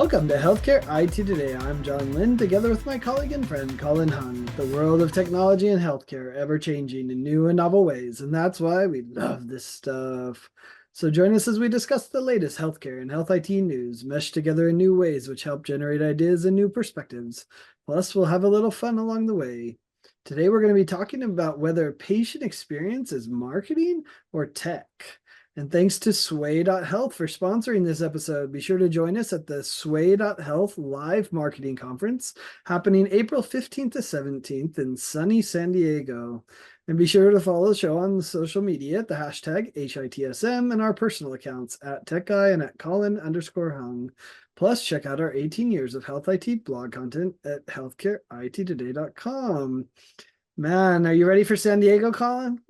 Welcome to Healthcare IT Today. I'm John Lynn, together with my colleague and friend Colin Hung. The world of technology and healthcare ever changing in new and novel ways, and that's why we love this stuff. So join us as we discuss the latest healthcare and health IT news, meshed together in new ways which help generate ideas and new perspectives. Plus, we'll have a little fun along the way. Today, we're going to be talking about whether patient experience is marketing or tech. And thanks to Sway.Health for sponsoring this episode. Be sure to join us at the Sway.Health Live Marketing Conference happening April 15th to 17th in sunny San Diego. And be sure to follow the show on social media at the hashtag HITSM and our personal accounts at TechGuy and at Colin_Hung. Plus, check out our 18 years of health IT blog content at healthcareittoday.com. Man, are you ready for San Diego, Colin?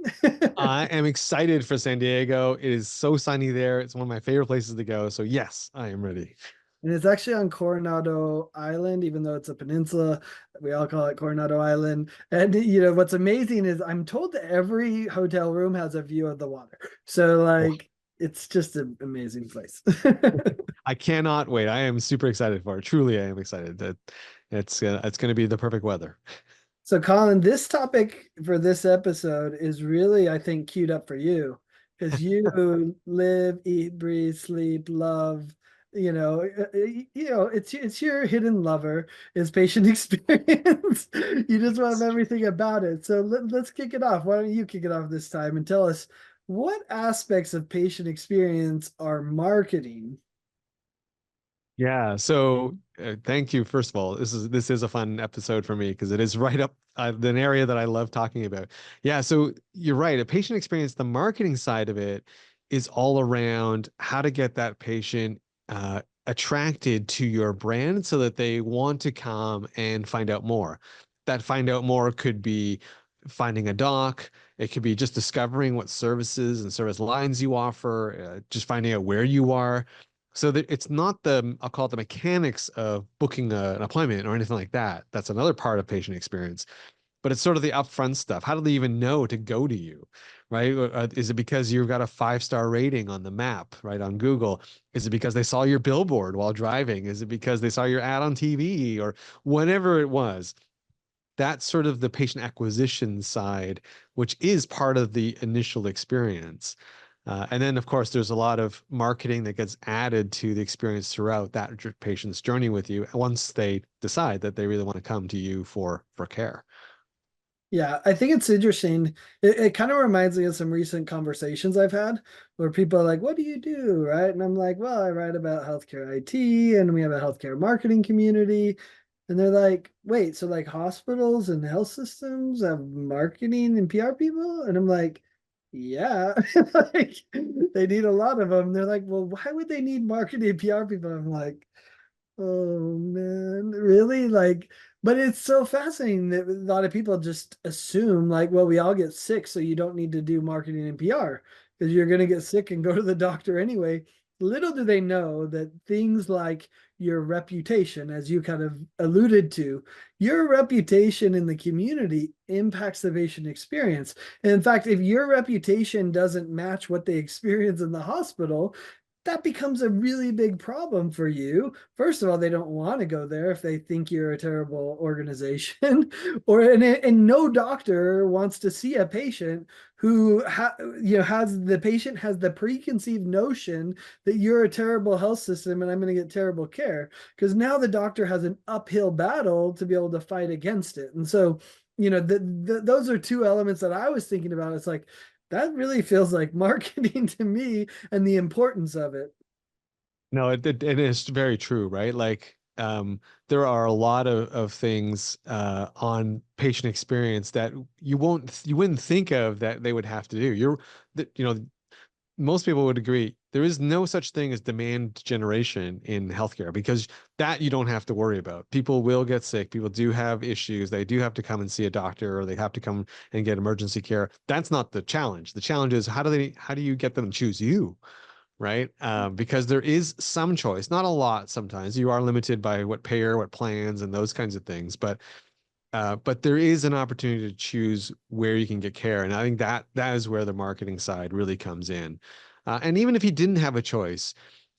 I am excited for San Diego. It is so sunny there. It's one of my favorite places to go. So yes, I am ready. And it's actually on Coronado Island, even though it's a peninsula. We all call it Coronado Island. And what's amazing is I'm told that every hotel room has a view of the water. So Oh, it's just an amazing place. I cannot wait. I am super excited for it. Truly, I am excited that it's going to be the perfect weather. So, Colin, this topic for this episode is really, I think, queued up for you because you live, eat, breathe, sleep, love. It's your hidden lover is patient experience. You just love everything about it. So let's kick it off. Why don't you kick it off this time and tell us what aspects of patient experience are marketing? Yeah. So thank you. First of all, this is a fun episode for me because it is right up an area that I love talking about. Yeah. So you're right. A patient experience, the marketing side of it is all around how to get that patient attracted to your brand so that they want to come and find out more. That find out more could be finding a doc. It could be just discovering what services and service lines you offer, just finding out where you are so that it's not I'll call it the mechanics of booking an appointment or anything like that. That's another part of patient experience, but it's sort of the upfront stuff. How do they even know to go to you, right? Is it because you've got a 5-star rating on the map, right, on Google? Is it because they saw your billboard while driving? Is it because they saw your ad on TV or whatever it was? That's sort of the patient acquisition side, which is part of the initial experience. And then, of course, there's a lot of marketing that gets added to the experience throughout that patient's journey with you once they decide that they really want to come to you for care. Yeah, I think it's interesting. It kind of reminds me of some recent conversations I've had where people are like, "What do you do?" Right? And I'm like, "Well, I write about healthcare IT and we have a healthcare marketing community." And they're like, "Wait, so like hospitals and health systems have marketing and PR people?" And I'm like, "Yeah." Like they need a lot of them. They're like, "Well, why would they need marketing and PR people?" I'm like, oh man, really? But it's so fascinating that a lot of people just assume, like, well, we all get sick, so you don't need to do marketing and PR because you're going to get sick and go to the doctor anyway. Little do they know that things like your reputation, as you kind of alluded to, your reputation in the community impacts the patient experience. And in fact, if your reputation doesn't match what they experience in the hospital, that becomes a really big problem for you. First of all, they don't want to go there if they think you're a terrible organization, and no doctor wants to see a patient who has the patient has the preconceived notion that you're a terrible health system and I'm going to get terrible care because now the doctor has an uphill battle to be able to fight against it. And so, those are two elements that I was thinking about. It's like that really feels like marketing to me and the importance of it. No, it is very true, right? Like, there are a lot of things on patient experience that you wouldn't think of that they would have to do. Most people would agree there is no such thing as demand generation in healthcare because that you don't have to worry about. People will get sick. People do have issues. They do have to come and see a doctor or they have to come and get emergency care. That's not the challenge. The challenge is how do you get them to choose you? Right? Because there is some choice, not a lot sometimes. You are limited by what payer, what plans, and those kinds of things. But there is an opportunity to choose where you can get care. And I think that is where the marketing side really comes in. And even if you didn't have a choice,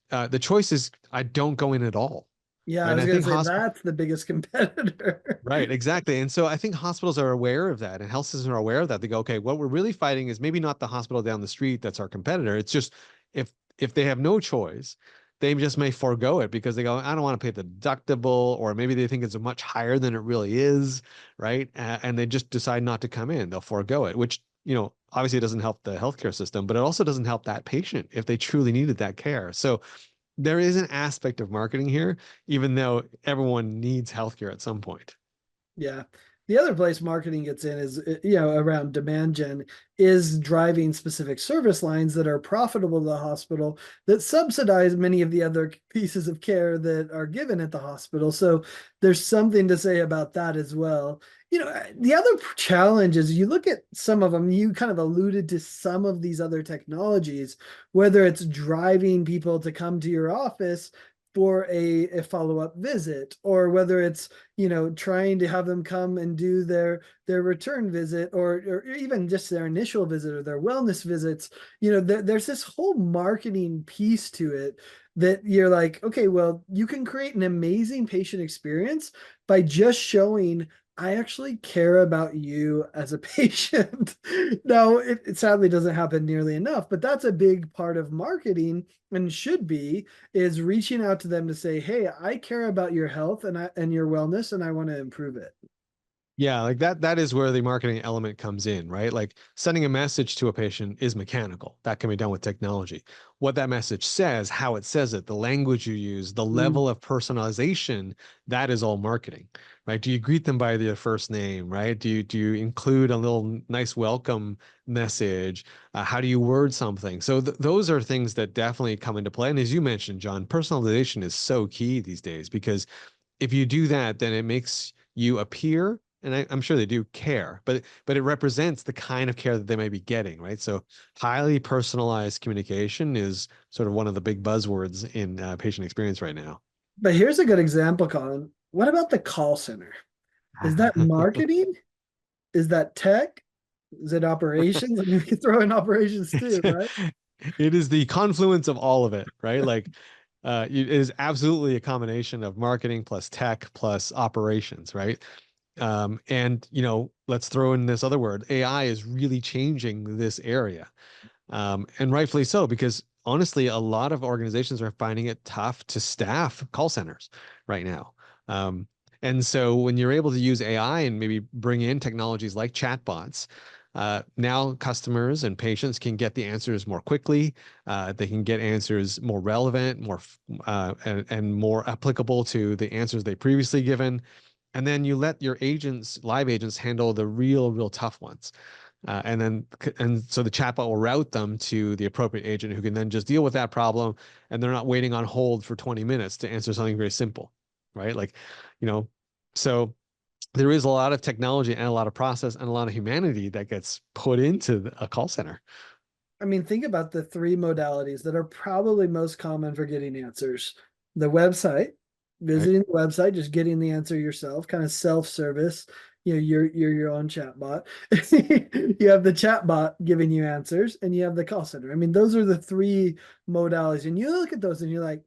the choice is I don't go in at all. Yeah, right? I And was I gonna think say hospitals. that's the biggest competitor. Right, exactly. And so I think hospitals are aware of that and health systems are aware of that. They go, okay, what we're really fighting is maybe not the hospital down the street that's our competitor. It's just if they have no choice, they just may forego it because they go, I don't want to pay the deductible, or maybe they think it's much higher than it really is, right? And they just decide not to come in. They'll forego it, which, obviously it doesn't help the healthcare system, but it also doesn't help that patient if they truly needed that care. So there is an aspect of marketing here, even though everyone needs healthcare at some point. Yeah. The other place marketing gets in is, around demand gen, is driving specific service lines that are profitable to the hospital that subsidize many of the other pieces of care that are given at the hospital. So there's something to say about that as well. The other challenge is you look at some of them, you kind of alluded to some of these other technologies, whether it's driving people to come to your office for a follow-up visit, or whether it's trying to have them come and do their return visit, or even just their initial visit or their wellness visits. There's this whole marketing piece to it that you're like, okay, well, you can create an amazing patient experience by just showing I actually care about you as a patient. Now, it sadly doesn't happen nearly enough, but that's a big part of marketing, and should be, is reaching out to them to say, hey, I care about your health and your wellness, and I want to improve it. Yeah, like that is where the marketing element comes in, right? Like sending a message to a patient is mechanical. That can be done with technology. What that message says, how it says it, the language you use, the Mm. level of personalization, that is all marketing, right? Do you greet them by their first name, right? Do you include a little nice welcome message? How do you word something? So those are things that definitely come into play. And as you mentioned, John, personalization is so key these days because if you do that, then it makes you appear, and I'm sure they do care, but it represents the kind of care that they may be getting, right? So highly personalized communication is sort of one of the big buzzwords in patient experience right now. But here's a good example, Colin. What about the call center? Is that marketing? Is that tech? Is it operations? I mean, we can throw in operations too, right? It is the confluence of all of it, right? Like, it is absolutely a combination of marketing plus tech plus operations, right? And let's throw in this other word. AI is really changing this area, and rightfully so, because honestly, a lot of organizations are finding it tough to staff call centers right now. Um, and so when you're able to use AI and maybe bring in technologies like chatbots, now customers and patients can get the answers more quickly. They can get answers more relevant, and more applicable to the answers they previously given. And then you let your agents, live agents, handle the real tough ones. And so the chatbot will route them to the appropriate agent who can then just deal with that problem, and they're not waiting on hold for 20 minutes to answer something very simple, right? Like, you know, so there is a lot of technology and a lot of process and a lot of humanity that gets put into a call center. I mean, think about the three modalities that are probably most common for getting answers: the website, Right. visiting the website, just getting the answer yourself, kind of self-service. You're your own chatbot. You have the chatbot giving you answers, and you have the call center. I mean, those are the three modalities. And you look at those and you're like,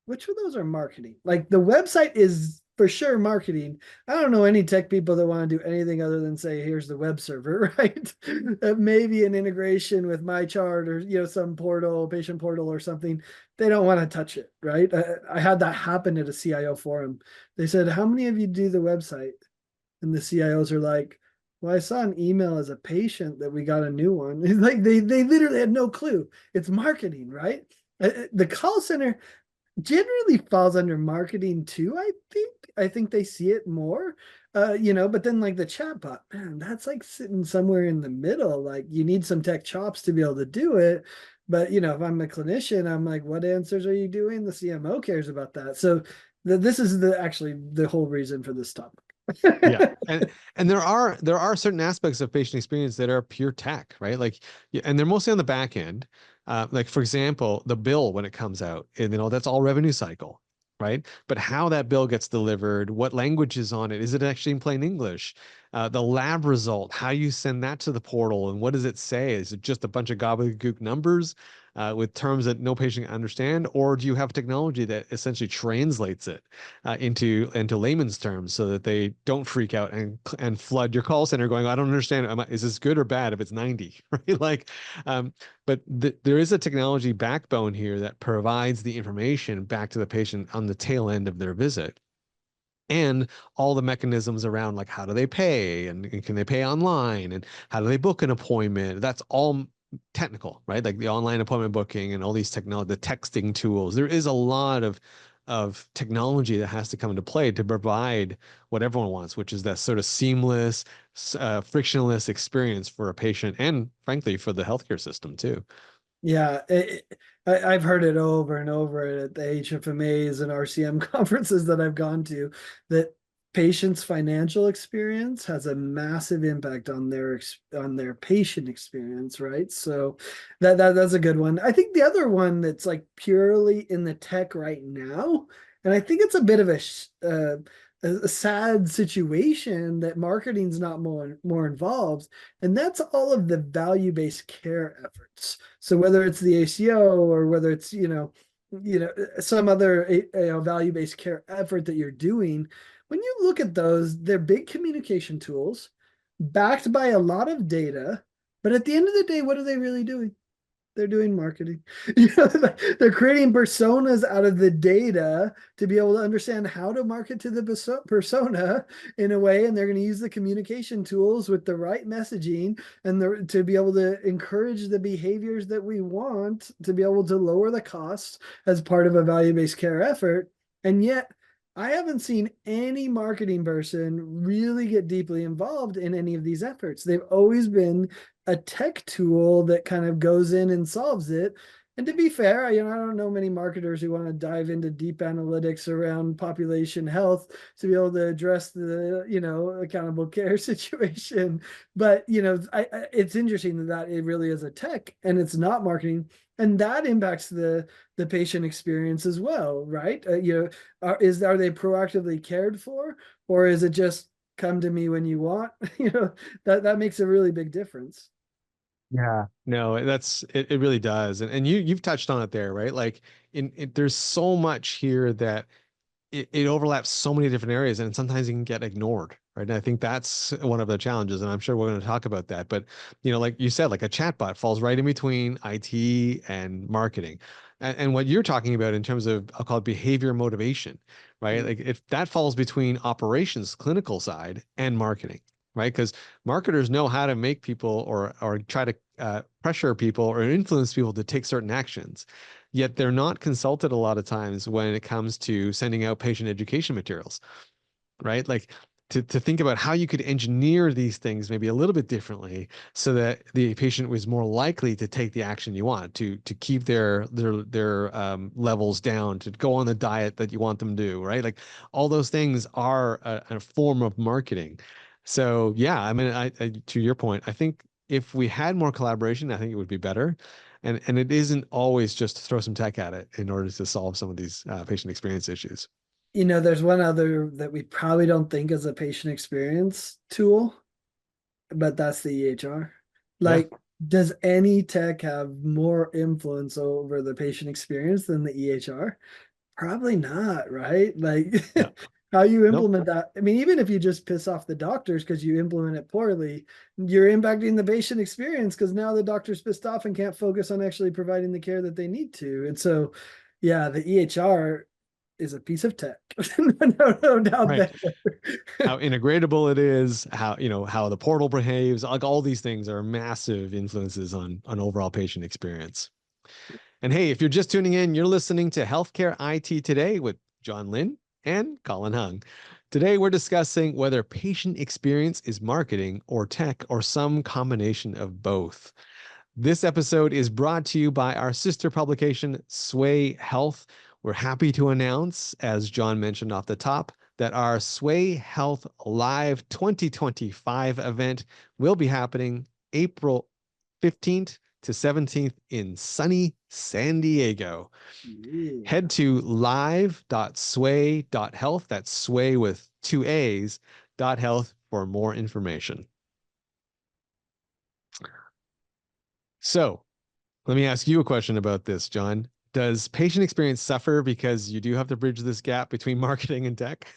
which of those are marketing? Like the website is for sure marketing. I don't know any tech people that want to do anything other than say, here's the web server, right? Maybe an integration with MyChart, or some portal, patient portal or something. They don't want to touch it, right? I had that happen at a CIO forum. They said, how many of you do the website? And the CIOs are like, well, I saw an email as a patient that we got a new one. It's like they literally had no clue. It's marketing, right? The call center generally falls under marketing too, I think they see it more. But then like the chatbot, man, that's like sitting somewhere in the middle. Like you need some tech chops to be able to do it. But if I'm a clinician, I'm like, what answers are you doing? The CMO cares about that. So this is actually the whole reason for this topic. Yeah. And there are certain aspects of patient experience that are pure tech, right? Like, yeah, and they're mostly on the back end. Like for example, the bill when it comes out, and that's all revenue cycle, right? But how that bill gets delivered, what language is on it, is it actually in plain English? The lab result, how you send that to the portal, and what does it say? Is it just a bunch of gobbledygook numbers? with terms that no patient can understand, or do you have technology that essentially translates it into layman's terms so that they don't freak out and flood your call center going, I don't understand. Is this good or bad if it's 90, right? Like, but there is a technology backbone here that provides the information back to the patient on the tail end of their visit, and all the mechanisms around, like how do they pay, and can they pay online, and how do they book an appointment. That's all technical, right? Like the online appointment booking and all these technology, the texting tools. There is a lot of technology that has to come into play to provide what everyone wants, which is that sort of seamless, frictionless experience for a patient, and frankly for the healthcare system too. Yeah, I've heard it over and over at the HFMAs and RCM conferences that I've gone to, that patients' financial experience has a massive impact on their patient experience, right? So that's a good one. I think the other one that's like purely in the tech right now, and I think it's a bit of a sad situation that marketing's not more involved, and that's all of the value-based care efforts. So whether it's the ACO or whether it's some other value-based care effort that you're doing, when you look at those, they're big communication tools backed by a lot of data. But at the end of the day, what are they really doing? They're doing marketing. They're creating personas out of the data to be able to understand how to market to the persona in a way, and they're going to use the communication tools with the right messaging and to be able to encourage the behaviors that we want to be able to lower the costs as part of a value-based care effort. And yet, I haven't seen any marketing person really get deeply involved in any of these efforts. They've always been a tech tool that kind of goes in and solves it. And to be fair, I don't know many marketers who want to dive into deep analytics around population health to be able to address the, accountable care situation. But, it's interesting that it really is a tech and it's not marketing. And that impacts the patient experience as well, right? Are they proactively cared for, or is it just come to me when you want? That makes a really big difference. Yeah, no, it really does. And you've touched on it there, right? Like there's so much here that it overlaps so many different areas, and sometimes it can get ignored, right? And I think that's one of the challenges, and I'm sure we're going to talk about that. But like you said, like a chatbot falls right in between IT and marketing, and what you're talking about in terms of, I'll call it behavior motivation, right? Like if that falls between operations, clinical side, and marketing, right? Because marketers know how to make people or try to pressure people or influence people to take certain actions. Yet they're not consulted a lot of times when it comes to sending out patient education materials, right? Like to think about how you could engineer these things maybe a little bit differently so that the patient was more likely to take the action you want, to keep their levels down, to go on the diet that you want them to do, right? Like all those things are a form of marketing. So yeah, I mean, I to your point, I think if we had more collaboration, I think it would be better. And it isn't always just to throw some tech at it in order to solve some of these patient experience issues. There's one other that we probably don't think is a patient experience tool, but that's the EHR. Yeah. Like, does any tech have more influence over the patient experience than the EHR? Probably not, right? Like, Yeah. how you Nope. implement that. I mean, even if you just piss off the doctors because you implement it poorly, you're impacting the patient experience because now the doctor's pissed off and can't focus on actually providing the care that they need to. And so, yeah, the EHR is a piece of tech. No doubt Right. there. How integratable it is, how the portal behaves, like all these things are massive influences on overall patient experience. And hey, if you're just tuning in, you're listening to Healthcare IT Today with John Lynn and Colin Hung. Today, we're discussing whether patient experience is marketing or tech or some combination of both. This episode is brought to you by our sister publication, Sway Health. We're happy to announce, as John mentioned off the top, that our Sway Health Live 2025 event will be happening April 15th to 17th in sunny San Diego. Yeah. Head to live.sway.health, that's sway with two A's, .health for more information. So Let me ask you a question about this, John. Does patient experience suffer because you do have to bridge this gap between marketing and tech?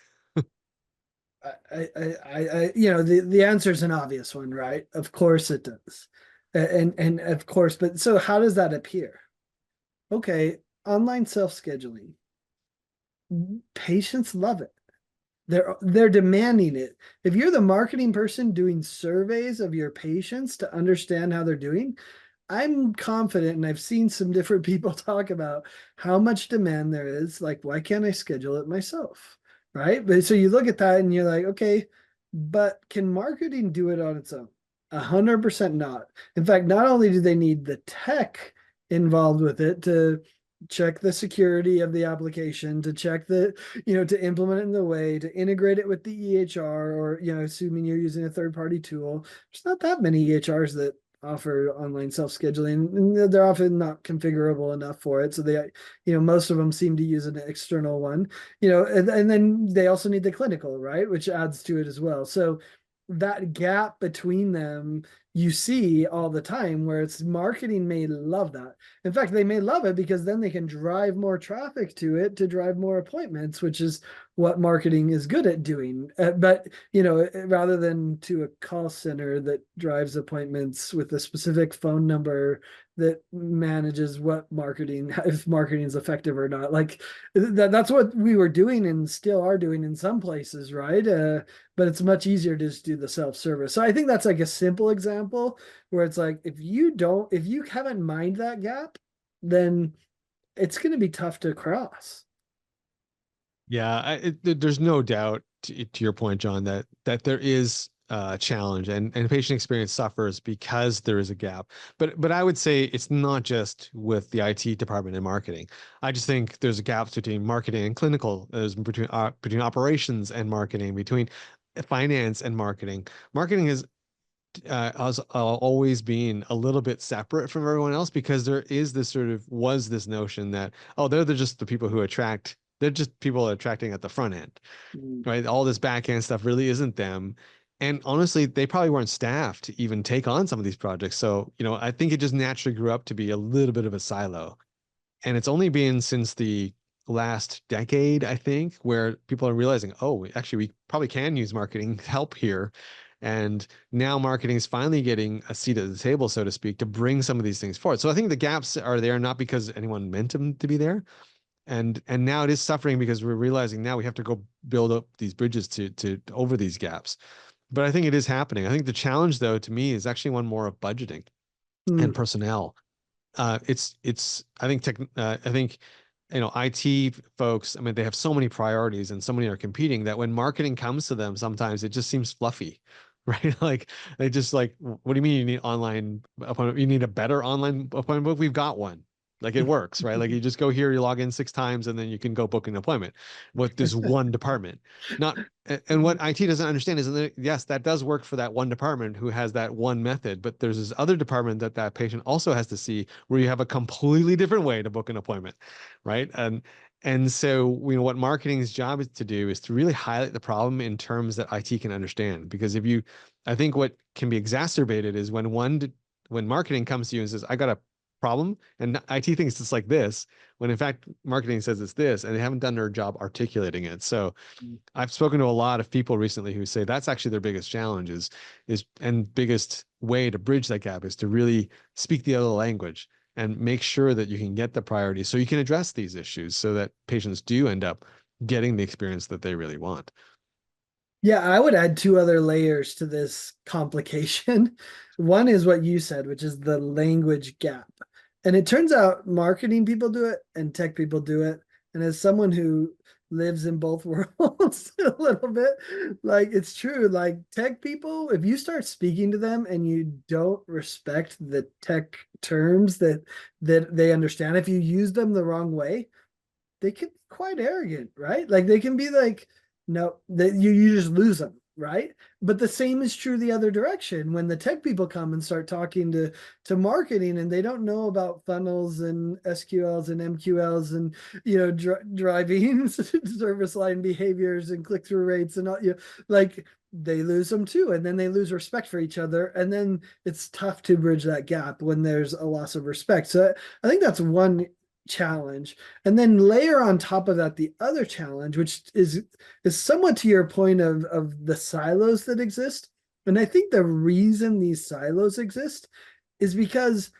You know, the answer is an obvious one, right? Of course it does. And of course, but so how does that appear? Okay, online self-scheduling. Patients love it. They're demanding it. If you're the marketing person doing surveys of your patients to understand how they're doing, I'm confident, and I've seen some different people talk about how much demand there is. Like, why can't I schedule it myself? Right. But so you look at that and you're like, okay, but can marketing do it on its own? 100% not. In fact, not only do they need the tech involved with it to check the security of the application, to check the, you know, to implement it in the way, to integrate it with the EHR, or, you know, assuming you're using a third party tool, there's not that many EHRs that offer online self-scheduling, and they're often not configurable enough for it. So they, you know, most of them seem to use an external one, you know, and then they also need the clinical, right, which adds to it as well. So that gap between them you see all the time, where it's marketing may love that. In fact, they may love it because then they can drive more traffic to it to drive more appointments, which is what marketing is good at doing. But, you know, rather than to a call center that drives appointments with a specific phone number that manages what marketing, if marketing is effective or not. Like that's what we were doing and still are doing in some places, right? But it's much easier to just do the self-service. So I think that's like a simple example where it's like, if you haven't mined that gap, then it's going to be tough to cross. Yeah, there's no doubt to your point, John, that there is a challenge and patient experience suffers because there is a gap. But I would say it's not just with the IT department and marketing. I just think there's a gap between marketing and clinical. There's between operations and marketing, between finance and marketing. Marketing has always been a little bit separate from everyone else because there is this sort of was this notion that, oh, just the people who attract, they're just people attracting at the front end, Mm. right? All this back end stuff really isn't them. And honestly, they probably weren't staffed to even take on some of these projects. So, you know, I think it just naturally grew up to be a little bit of a silo. And it's only been since the last decade, I think, where people are realizing, oh, actually, we probably can use marketing help here. And now marketing is finally getting a seat at the table, so to speak, to bring some of these things forward. So I think the gaps are there not because anyone meant them to be there. And now it is suffering because we're realizing now we have to go build up these bridges to over these gaps. But I think it is happening. I think the challenge, though, to me, is actually one more of budgeting and Mm. personnel. I think you know, IT folks, I mean, they have so many priorities and so many are competing that when marketing comes to them, sometimes it just seems fluffy, right? Like they just like, what do you mean you need online appointment? You need a better online appointment book? We've got one. Like it works, right? Like you just go here, you log in 6 times, and then you can go book an appointment with this one department. Not and what IT doesn't understand is that yes, that does work for that one department who has that one method, but there's this other department that that patient also has to see where you have a completely different way to book an appointment, right? And so you know what marketing's job is to do is to really highlight the problem in terms that IT can understand. Because if you, I think what can be exacerbated is when marketing comes to you and says, "I got a problem," and IT thinks it's like this, when in fact marketing says it's this, and they haven't done their job articulating it. So I've spoken to a lot of people recently who say that's actually their biggest challenge is and biggest way to bridge that gap is to really speak the other language and make sure that you can get the priority so you can address these issues so that patients do end up getting the experience that they really want. Yeah, I would add two other layers to this complication. One is what you said, which is the language gap. And it turns out marketing people do it and tech people do it. And as someone who lives in both worlds a little bit, like it's true. Like tech people, if you start speaking to them and you don't respect the tech terms that they understand, if you use them the wrong way, they can be quite arrogant, right? Like they can be like, no, that you just lose them, right? But the same is true the other direction. When the tech people come and start talking to marketing and they don't know about funnels and SQLs and MQLs and you know driving service line behaviors and click through rates and all, you know, like they lose them too, and then they lose respect for each other, and then it's tough to bridge that gap when there's a loss of respect. So I think that's one challenge, and then layer on top of that the other challenge, which is somewhat to your point of the silos that exist. And I think the reason these silos exist is because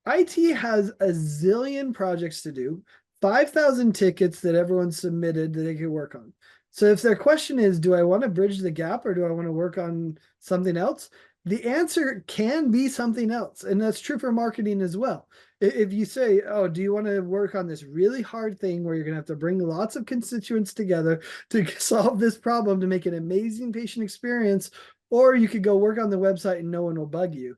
IT has a zillion projects to do, 5,000 tickets that everyone submitted that they could work on. So if their question is, do I want to bridge the gap or do I want to work on something else? The answer can be something else. And that's true for marketing as well. If you say, oh, do you want to work on this really hard thing where you're going to have to bring lots of constituents together to solve this problem to make an amazing patient experience, or you could go work on the website and no one will bug you.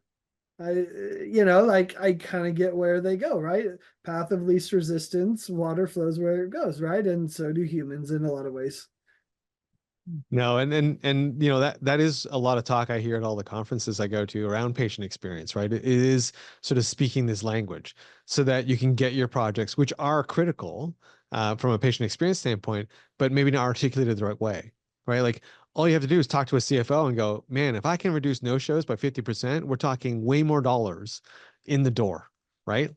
Like I kind of get where they go, right? Path of least resistance, water flows where it goes, right? And so do humans in a lot of ways. No, and that is a lot of talk I hear at all the conferences I go to around patient experience, right? It is sort of speaking this language so that you can get your projects, which are critical from a patient experience standpoint, but maybe not articulated the right way, right? Like all you have to do is talk to a CFO and go, man, if I can reduce no-shows by 50%, we're talking way more dollars in the door, right?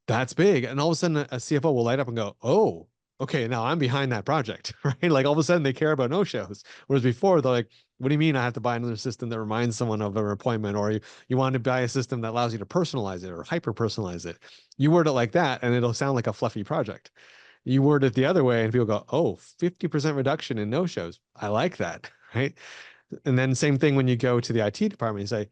That's big. And all of a sudden a CFO will light up and go, oh, okay, now I'm behind that project, right? Like all of a sudden they care about no-shows. Whereas before they're like, what do you mean I have to buy another system that reminds someone of their appointment? Or you want to buy a system that allows you to personalize it or hyper-personalize it. You word it like that and it'll sound like a fluffy project. You word it the other way and people go, oh, 50% reduction in no-shows. I like that, right? And then same thing when you go to the IT department, you say,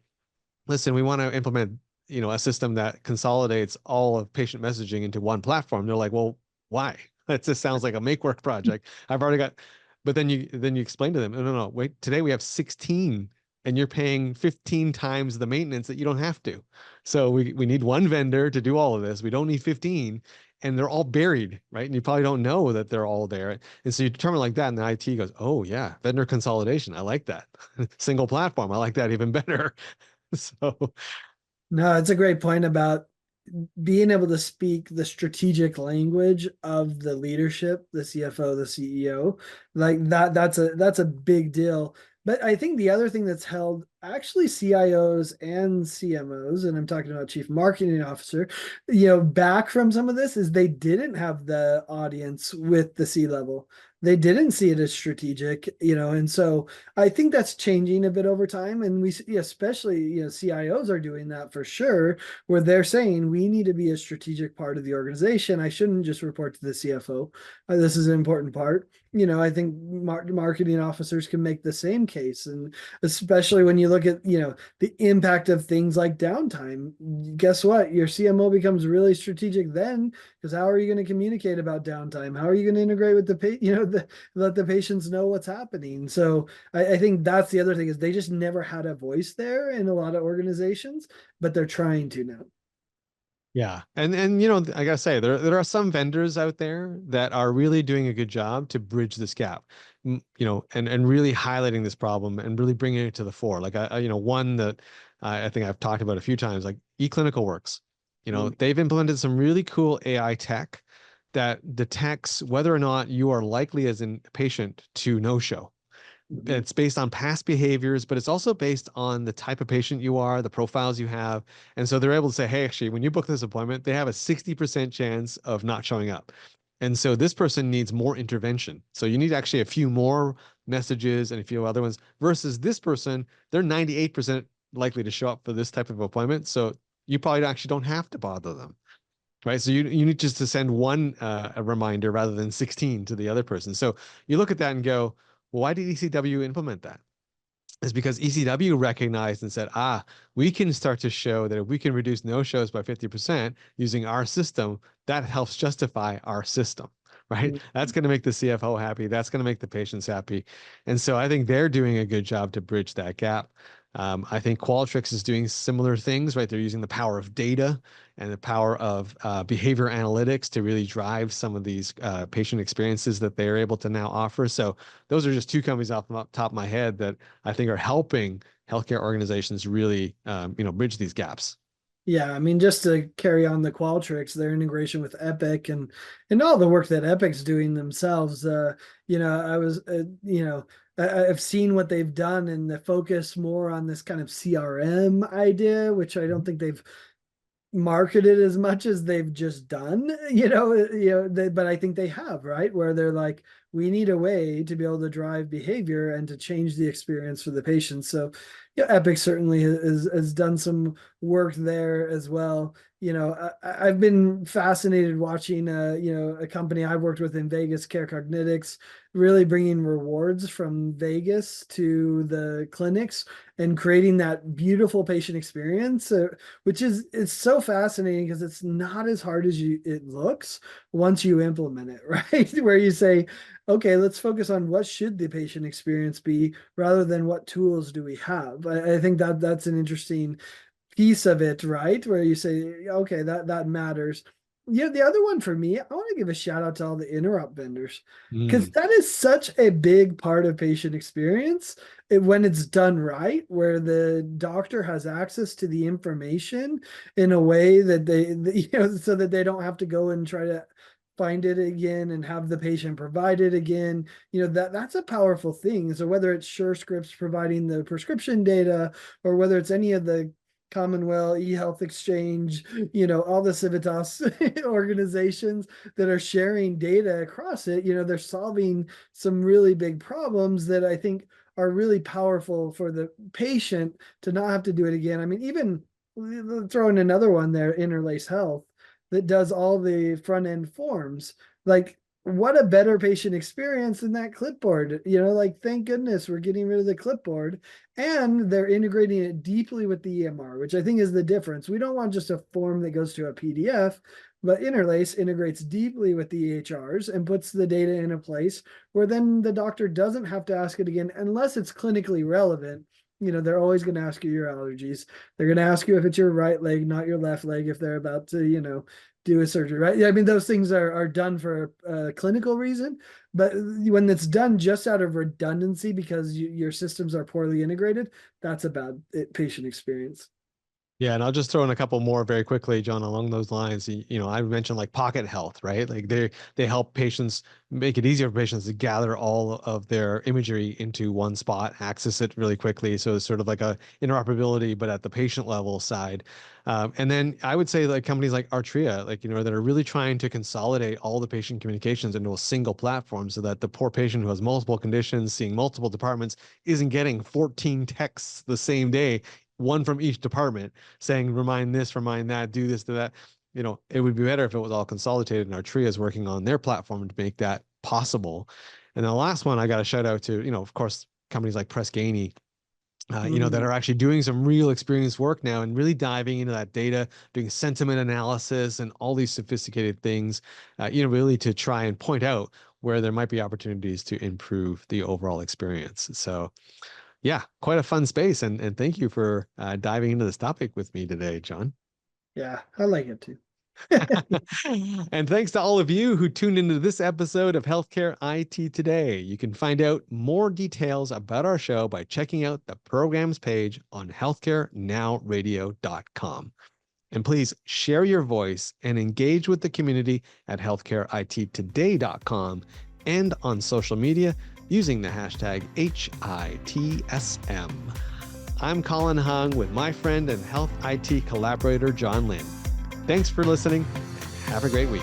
listen, we want to implement, a system that consolidates all of patient messaging into one platform. They're like, well, why? That just sounds like a make work project. I've already got, but then you explain to them, no, wait, today we have 16 and you're paying 15 times the maintenance that you don't have to. So we need one vendor to do all of this. We don't need 15 and they're all buried, right? And you probably don't know that they're all there. And so you determine like that and the IT goes, oh yeah, vendor consolidation. I like that. Single platform. I like that even better. So No, it's a great point about being able to speak the strategic language of the leadership, the CFO, the CEO, like that's a big deal. But I think the other thing that's held actually CIOs and CMOs, and I'm talking about chief marketing officer, back from some of this is they didn't have the audience with the C-level. They didn't see it as strategic, and so I think that's changing a bit over time. And we, especially, CIOs are doing that for sure, where they're saying we need to be a strategic part of the organization. I shouldn't just report to the CFO. This is an important part. I think marketing officers can make the same case, and especially when you look at the impact of things like downtime. Guess what? Your CMO becomes really strategic then, because how are you going to communicate about downtime? How are you going to integrate with let the patients know what's happening? So I think that's the other thing is they just never had a voice there in a lot of organizations, but they're trying to now. yeah, and I gotta say there are some vendors out there that are really doing a good job to bridge this gap, and really highlighting this problem and really bringing it to the fore. Like one that I think I've talked about a few times, like eClinicalWorks. They've implemented some really cool AI tech that detects whether or not you are likely as a patient to no show. It's based on past behaviors, but it's also based on the type of patient you are, the profiles you have. And so they're able to say, hey, actually, when you book this appointment, they have a 60% chance of not showing up. And so this person needs more intervention. So you need actually a few more messages and a few other ones versus this person, they're 98% likely to show up for this type of appointment. So you probably actually don't have to bother them. Right. So you need just to send one a reminder rather than 16 to the other person. So you look at that and go, well, why did ECW implement that? It's because ECW recognized and said, we can start to show that if we can reduce no-shows by 50% using our system, that helps justify our system, right? That's going to make the CFO happy. That's going to make the patients happy. And so I think they're doing a good job to bridge that gap. I think Qualtrics is doing similar things, right? They're using the power of data and the power of behavior analytics to really drive some of these patient experiences that they're able to now offer. So those are just two companies off the top of my head that I think are helping healthcare organizations really, bridge these gaps. Yeah, I mean, just to carry on the Qualtrics, their integration with Epic and all the work that Epic's doing themselves. I was, I've seen what they've done and the focus more on this kind of CRM idea, which I don't think they've marketed as much as they've just done, but I think they have, right? Where they're like, we need a way to be able to drive behavior and to change the experience for the patient. So, yeah, Epic certainly has done some work there as well. I've been fascinated watching, a company I worked with in Vegas, CareCognitics, really bringing rewards from Vegas to the clinics and creating that beautiful patient experience, which is it's so fascinating because it's not as hard as it looks once you implement it, right? Where you say, okay, let's focus on what should the patient experience be rather than what tools do we have. I think that's an interesting piece of it, right? Where you say, okay, that matters. The other one for me, I want to give a shout out to all the interrupt vendors because Mm. that is such a big part of patient experience when it's done right, where the doctor has access to the information in a way that so that they don't have to go and try to find it again and have the patient provide it again. That's a powerful thing. So whether it's SureScripts providing the prescription data or whether it's any of the Commonwealth, eHealth Exchange, all the Civitas organizations that are sharing data across it, they're solving some really big problems that I think are really powerful for the patient to not have to do it again. I mean, even throw in another one there, Interlace Health, that does all the front end forms. Like, what a better patient experience than that clipboard. Like, thank goodness we're getting rid of the clipboard and they're integrating it deeply with the EMR, which I think is the difference. We don't want just a form that goes to a PDF, but Interlace integrates deeply with the EHRs and puts the data in a place where then the doctor doesn't have to ask it again unless it's clinically relevant. They're always going to ask you your allergies. They're going to ask you if it's your right leg, not your left leg, if they're about to, do a surgery, right? Yeah, I mean, those things are done for a clinical reason, but when it's done just out of redundancy because your systems are poorly integrated, that's a bad patient experience. Yeah, and I'll just throw in a couple more very quickly, John, along those lines. I mentioned like Pocket Health, right? Like they help patients, make it easier for patients to gather all of their imagery into one spot, access it really quickly. So it's sort of like a interoperability, but at the patient level side. And then I would say like companies like Artria, like, that are really trying to consolidate all the patient communications into a single platform so that the poor patient who has multiple conditions, seeing multiple departments, isn't getting 14 texts the same day, one from each department saying, remind this, remind that, do this, do that. It would be better if it was all consolidated, and Artria is working on their platform to make that possible. And the last one I got to shout out to, of course, companies like Press Ganey, that are actually doing some real experience work now and really diving into that data, doing sentiment analysis and all these sophisticated things, really to try and point out where there might be opportunities to improve the overall experience. So yeah, quite a fun space. And thank you for diving into this topic with me today, John. Yeah, I like it too. And thanks to all of you who tuned into this episode of Healthcare IT Today. You can find out more details about our show by checking out the programs page on healthcarenowradio.com. And please share your voice and engage with the community at healthcareitttoday.com and on social media using the hashtag HITSM. I'm Colin Hung with my friend and health IT collaborator, John Lynn. Thanks for listening. Have a great week.